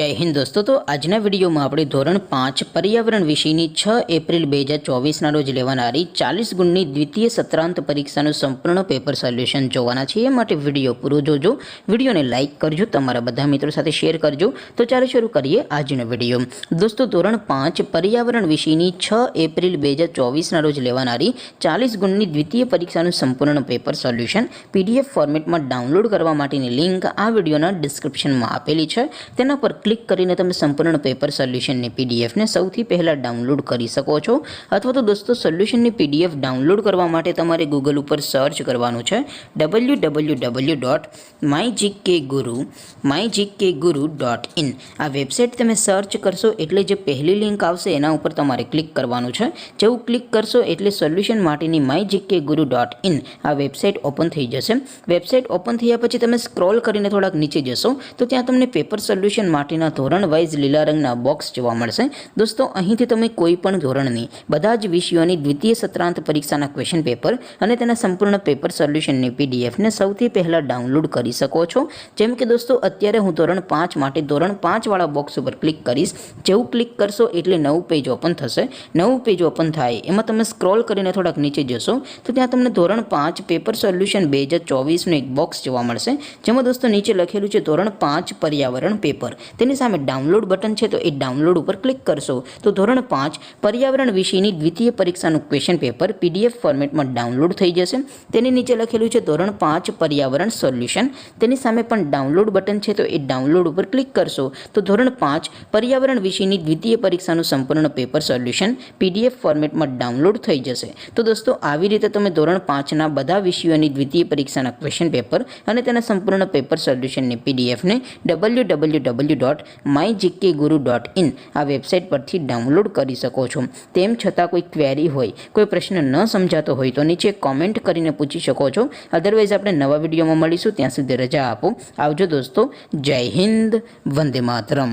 जय हिंद दोस्तों। तो आजना विडियो में આપણે ધોરણ 5 पर्यावरण વિષયની 6 એપ્રિલ 2024 રોજ લેવાનારી 40 ગુણની દ્વિતીય સત્રાંત પરીક્ષાનું સંપૂર્ણ પેપર સોલ્યુશન જોવાના છે। એ માટે વિડિયો પૂરો જોજો, વિડિયોને લાઈક કરજો, તમારા બધા મિત્રો સાથે શેર કરજો। તો ચાલો શરૂ કરીએ આજનો વિડિયો। દોસ્તો ધોરણ 5 पर्यावरण વિષયની 6 એપ્રિલ 2024 રોજ લેવાનારી 40 ગુણની દ્વિતીય પરીક્ષાનું સંપૂર્ણ પેપર સોલ્યુશન પીડીએફ ફોર્મેટમાં ડાઉનલોડ કરવા માટેની લિંક આ વિડિયોના ડિસ્ક્રિપ્શનમાં આપેલી છે। તેના પર ક્લિક કરીને તમે સંપૂર્ણ પેપર સોલ્યુશનની પીડીએફને સૌથી પહેલાં ડાઉનલોડ કરી શકો છો। અથવા તો દોસ્તો સોલ્યુશનની પીડીએફ ડાઉનલોડ કરવા માટે તમારે ગૂગલ ઉપર સર્ચ કરવાનું છે www.mygkguru.in। આ વેબસાઇટ તમે સર્ચ કરશો એટલે જે પહેલી લિંક આવશે એના ઉપર તમારે ક્લિક કરવાનું છે। જેવું ક્લિક કરશો એટલે સોલ્યુશન માટેની mygkguru.in આ વેબસાઇટ ઓપન થઈ જશે। વેબસાઇટ ઓપન થયા પછી તમે સ્ક્રોલ કરીને થોડાક નીચે જશો તો ત્યાં તમને પેપર સોલ્યુશન માટેના ધોરણ વાઇઝ લીલા રંગના બોક્સ જોવા મળશે। દોસ્તો અહીંથી તમે કોઈ પણ ધોરણની બધા જ વિષયોની દ્વિતીય સત્રાંત પરીક્ષાના ક્વેશ્ચન પેપર અને તેના સંપૂર્ણ પેપર સોલ્યુશનની પીડીએફને સૌથી પહેલાં ડાઉનલોડ કરી શકો છો। જેમ કે દોસ્તો અત્યારે હું ધોરણ 5 માટે ધોરણ 5 વાળા બોક્સ ઉપર ક્લિક કરીશ। જેવું ક્લિક કરશો એટલે નવું પેજ ઓપન થશે। નવું પેજ ઓપન થાય એમાં તમે સ્ક્રોલ કરીને થોડાક નીચે જશો તો ત્યાં તમને ધોરણ 5 પેપર સોલ્યુશન 2024નું એક બોક્સ જોવા મળશે। જેમાં દોસ્તો નીચે લખેલું છે ધોરણ 5 पर्यावरण पेपर। તેની સામે ડાઉનલોડ બટન છે તો એ ડાઉનલોડ ઉપર ક્લિક કરશો તો ધોરણ 5 पर्यावरण વિષયની દ્વિતીય પરીક્ષાનું ક્વેશ્ચન પેપર પીડીએફ ફોર્મેટમાં ડાઉનલોડ થઈ જશે। તેની નીચે લખેલું છે ધોરણ 5 पर्यावरण સોલ્યુશન। તેની સામે પણ ડાઉનલોડ બટન છે તો એ ડાઉનલોડ ઉપર ક્લિક કરશો તો ધોરણ 5 पर्यावरण વિષયની દ્વિતીય પરીક્ષાનું સંપૂર્ણ પેપર સોલ્યુશન પીડીએફ ફોર્મેટમાં ડાઉનલોડ થઈ જશે। તો દોસ્તો આવી રીતે તમે ધોરણ 5ના બધા વિષયોની દ્વિતીય પરીક્ષાના ક્વેશ્ચન પેપર અને તેના સંપૂર્ણ પેપર સોલ્યુશનની પીડીએફને www.mygkguru.in આ વેબસાઇટ પરથી ડાઉનલોડ કરી શકો છો। તેમ છતાં કોઈ ક્વેરી હોય, કોઈ પ્રશ્ન ન સમજાતો હોય તો નીચે કોમેન્ટ કરીને પૂછી શકો છો। અધરવાઇઝ આપણે નવા વિડીયોમાં મળીશું, ત્યાં સુધી રજા આપો। આવજો દોસ્તો। જય હિન્દ, વંદે માતરમ।